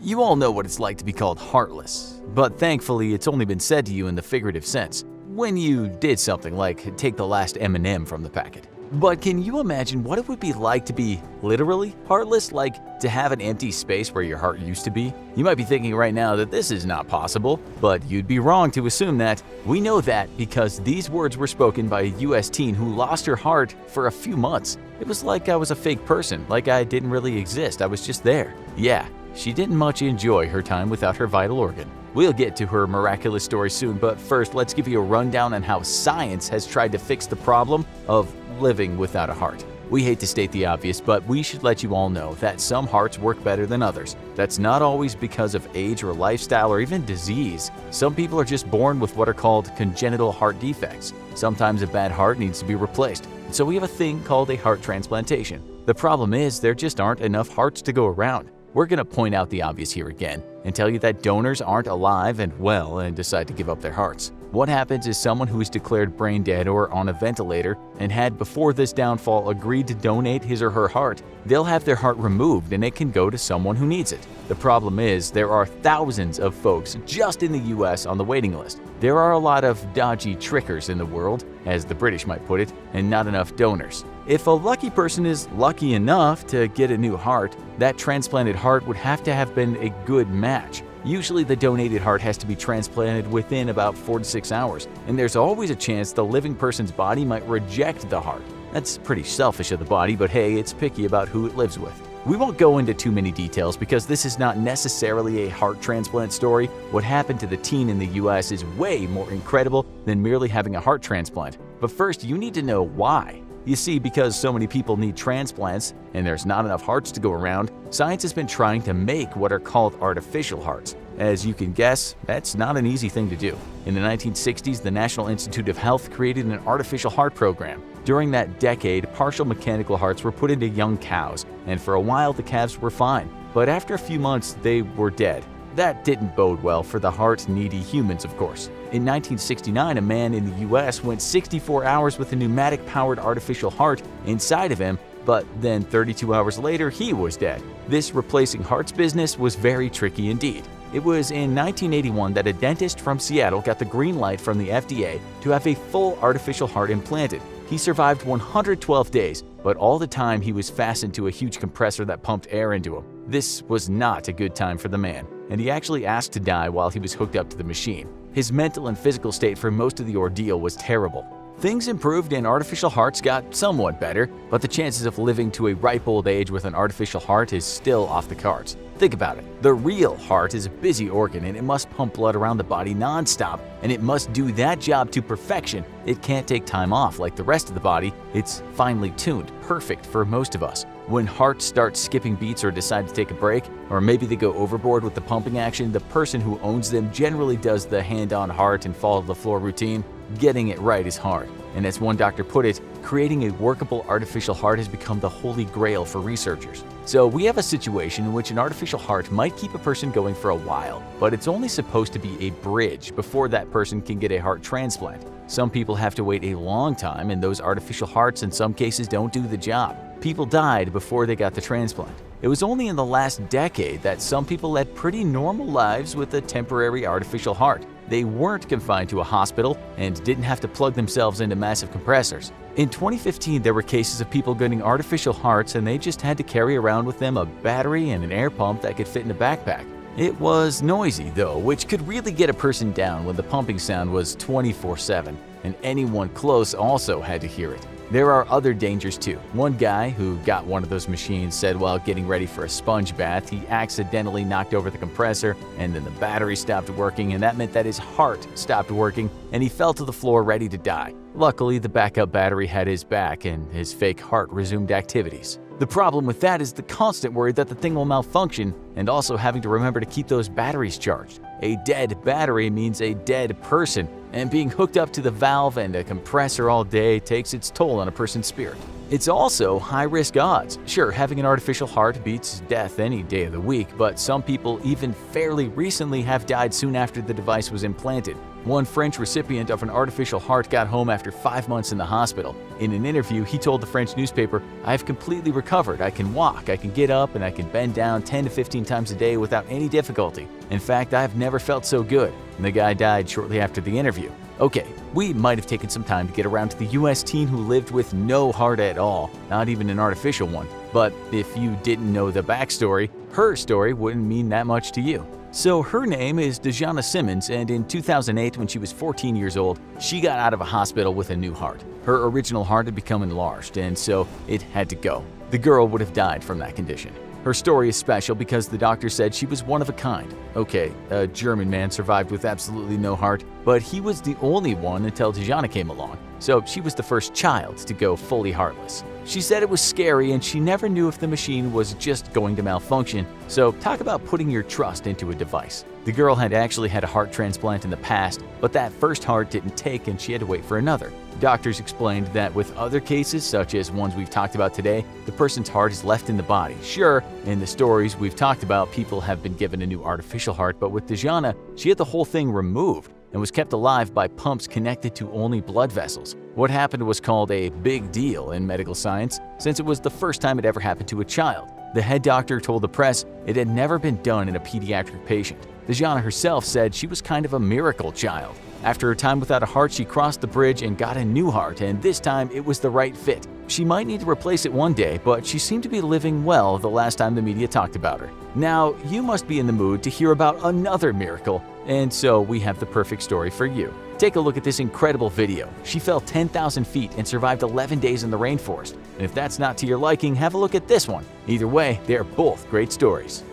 You all know what it's like to be called heartless, but thankfully it's only been said to you in the figurative sense, when you did something like take the last M&M from the packet. But can you imagine what it would be like to be literally heartless, like to have an empty space where your heart used to be? You might be thinking right now that this is not possible, but you'd be wrong to assume that. We know that because these words were spoken by a US teen who lost her heart for a few months. It was like I was a fake person, like I didn't really exist, I was just there. Yeah, she didn't much enjoy her time without her vital organ. We'll get to her miraculous story soon, but first let's give you a rundown on how science has tried to fix the problem of living without a heart. We hate to state the obvious, but we should let you all know that some hearts work better than others. That's not always because of age or lifestyle or even disease. Some people are just born with what are called congenital heart defects. Sometimes a bad heart needs to be replaced, and so we have a thing called a heart transplantation. The problem is there just aren't enough hearts to go around. We're going to point out the obvious here again and tell you that donors aren't alive and well and decide to give up their hearts. What happens is someone who is declared brain dead or on a ventilator and had before this downfall agreed to donate his or her heart, they'll have their heart removed and it can go to someone who needs it. The problem is there are thousands of folks just in the US on the waiting list. There are a lot of dodgy trickers in the world, as the British might put it, and not enough donors. If a lucky person is lucky enough to get a new heart, that transplanted heart would have to have been a good match. Usually the donated heart has to be transplanted within about 4 to 6 hours, and there's always a chance the living person's body might reject the heart. That's pretty selfish of the body, but hey, it's picky about who it lives with. We won't go into too many details because this is not necessarily a heart transplant story. What happened to the teen in the US is way more incredible than merely having a heart transplant. But first, you need to know why. You see, because so many people need transplants and there's not enough hearts to go around, science has been trying to make what are called artificial hearts. As you can guess, that's not an easy thing to do. In the 1960s, the National Institute of Health created an artificial heart program. During that decade, partial mechanical hearts were put into young cows, and for a while the calves were fine. But after a few months, they were dead. That didn't bode well for the heart-needy humans, of course. In 1969, a man in the US went 64 hours with a pneumatic-powered artificial heart inside of him, but then 32 hours later, he was dead. This replacing hearts business was very tricky indeed. It was in 1981 that a dentist from Seattle got the green light from the FDA to have a full artificial heart implanted. He survived 112 days, but all the time he was fastened to a huge compressor that pumped air into him. This was not a good time for the man, and he actually asked to die while he was hooked up to the machine. His mental and physical state for most of the ordeal was terrible. Things improved and artificial hearts got somewhat better, but the chances of living to a ripe old age with an artificial heart is still off the cards. Think about it. The real heart is a busy organ and it must pump blood around the body non-stop, and it must do that job to perfection. It can't take time off like the rest of the body. It's finely tuned, perfect for most of us. When hearts start skipping beats or decide to take a break, or maybe they go overboard with the pumping action, the person who owns them generally does the hand-on heart and fall-to-the-floor routine. Getting it right is hard, and as one doctor put it, creating a workable artificial heart has become the holy grail for researchers. So we have a situation in which an artificial heart might keep a person going for a while, but it's only supposed to be a bridge before that person can get a heart transplant. Some people have to wait a long time, and those artificial hearts in some cases don't do the job. People died before they got the transplant. It was only in the last decade that some people led pretty normal lives with a temporary artificial heart. They weren't confined to a hospital and didn't have to plug themselves into massive compressors. In 2015, there were cases of people getting artificial hearts and they just had to carry around with them a battery and an air pump that could fit in a backpack. It was noisy though, which could really get a person down when the pumping sound was 24/7, and anyone close also had to hear it. There are other dangers too. One guy who got one of those machines said while getting ready for a sponge bath, he accidentally knocked over the compressor and then the battery stopped working, and that meant that his heart stopped working and he fell to the floor ready to die. Luckily, the backup battery had his back and his fake heart resumed activities. The problem with that is the constant worry that the thing will malfunction and also having to remember to keep those batteries charged. A dead battery means a dead person, and being hooked up to the valve and a compressor all day takes its toll on a person's spirit. It's also high-risk odds. Sure, having an artificial heart beats death any day of the week, but some people even fairly recently have died soon after the device was implanted. One French recipient of an artificial heart got home after 5 months in the hospital. In an interview, he told the French newspaper, "I have completely recovered. I can walk, I can get up, and I can bend down 10 to 15 times a day without any difficulty. In fact, I have never felt so good." And the guy died shortly after the interview. Okay, we might have taken some time to get around to the US teen who lived with no heart at all, not even an artificial one. But if you didn't know the backstory, her story wouldn't mean that much to you. So her name is Dejana Simmons, and in 2008, when she was 14 years old, she got out of a hospital with a new heart. Her original heart had become enlarged, and so it had to go. The girl would have died from that condition. Her story is special because the doctor said she was one of a kind. Okay, a German man survived with absolutely no heart, but he was the only one until Dejana came along. So she was the first child to go fully heartless. She said it was scary and she never knew if the machine was just going to malfunction. So talk about putting your trust into a device. The girl had actually had a heart transplant in the past, but that first heart didn't take and she had to wait for another. Doctors explained that with other cases, such as ones we've talked about today, the person's heart is left in the body. Sure, in the stories we've talked about, people have been given a new artificial heart, but with Dejana, she had the whole thing removed and was kept alive by pumps connected to only blood vessels. What happened was called a big deal in medical science, since it was the first time it ever happened to a child. The head doctor told the press it had never been done in a pediatric patient. Dejana herself said she was kind of a miracle child. After her time without a heart, she crossed the bridge and got a new heart, and this time it was the right fit. She might need to replace it one day, but she seemed to be living well the last time the media talked about her. Now, you must be in the mood to hear about another miracle, and so we have the perfect story for you. Take a look at this incredible video. She fell 10,000 feet and survived 11 days in the rainforest. And if that's not to your liking, have a look at this one. Either way, they're both great stories.